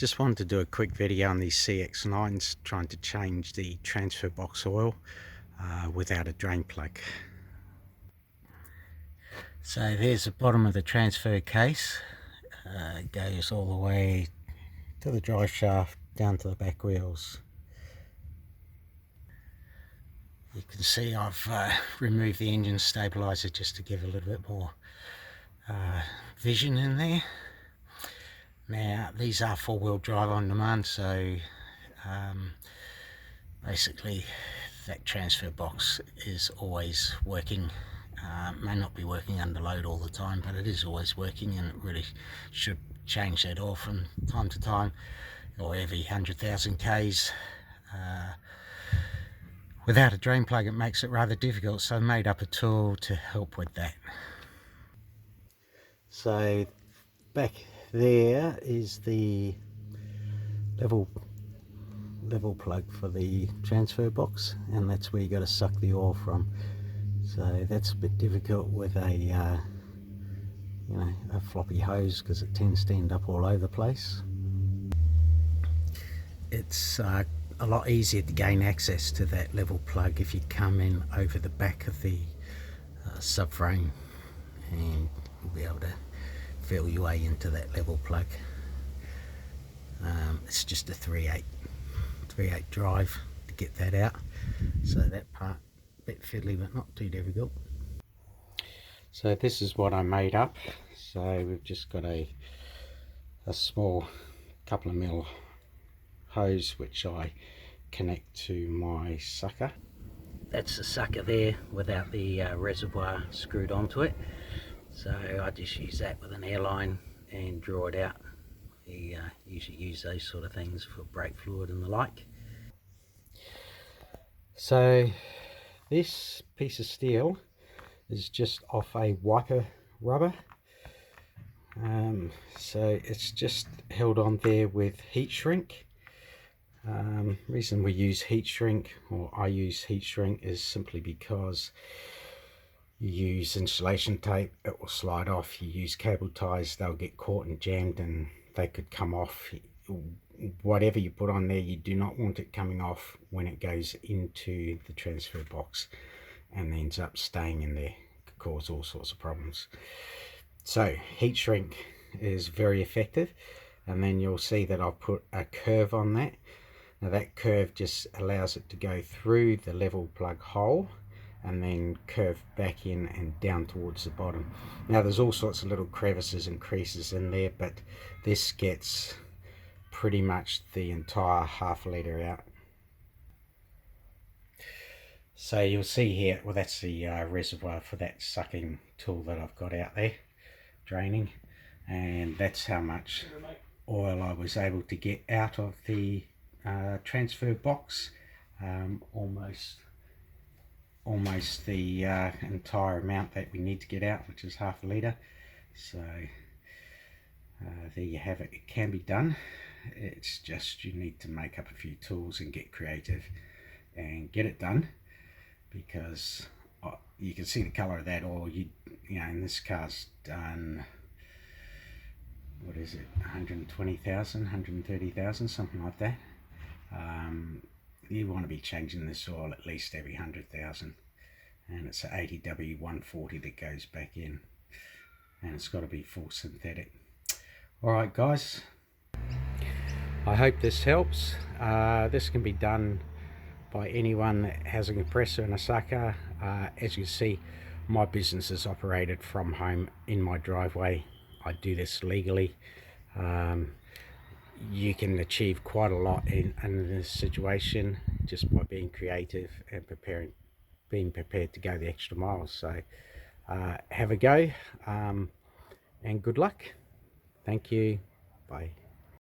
Just wanted to do a quick video on these CX9s trying to change the transfer box oil without a drain plug. So there's the bottom of the transfer case. It goes all the way to the drive shaft down to the back wheels. You can see I've removed the engine stabilizer just to give a little bit more vision in there. Now these are four-wheel drive on demand, so basically that transfer box is always working. May not be working under load all the time, but it is always working, and it really should change that oil from time to time, or every 100,000 Ks. Without a drain plug it makes it rather difficult, so I made up a tool to help with that. So back there is the level plug for the transfer box, and that's where you got to suck the oil from. So that's a bit difficult with a a floppy hose, because it tends to end up all over the place. It's a lot easier to gain access to that level plug if you come in over the back of the subframe, and you'll be able to feel your way into that level plug. It's just a 3/8 drive to get that out, so that part a bit fiddly but not too difficult. So this is what I made up. So we've just got a small couple of mil hose which I connect to my sucker. That's the sucker there without the reservoir screwed onto it, so I just use that with an airline and draw it out. We usually use those sort of things for brake fluid and the like. So this piece of steel is just off a wiper rubber, so it's just held on there with heat shrink. Reason we use heat shrink, or I use heat shrink, is simply because you use insulation tape, it will slide off. You use cable ties, they'll get caught and jammed and they could come off. Whatever you put on there, you do not want it coming off when it goes into the transfer box and ends up staying in there. It could cause all sorts of problems. So heat shrink is very effective, and then you'll see that I've put a curve on that. Now that curve just allows it to go through the level plug hole and then curve back in and down towards the bottom. Now there's all sorts of little crevices and creases in there, but this gets pretty much the entire ½ litre out. So you'll see here, well, that's the reservoir for that sucking tool that I've got out there draining, and that's how much oil I was able to get out of the transfer box. Almost the entire amount that we need to get out, which is ½ litre. So there you have it. It can be done. It's just you need to make up a few tools and get creative and get it done, because you can see the colour of that oil. You know, in this car's done, what is it, 120,000, 130,000, something like that. You want to be changing this oil at least every 100,000, and it's an 80W140 that goes back in, and it's got to be full synthetic. Alright guys, I hope this helps. This can be done by anyone that has a compressor and a sucker. As you see, my business is operated from home in my driveway. I do this legally. You can achieve quite a lot in this situation just by being creative and being prepared to go the extra mile. So have a go, and good luck. Thank you. Bye.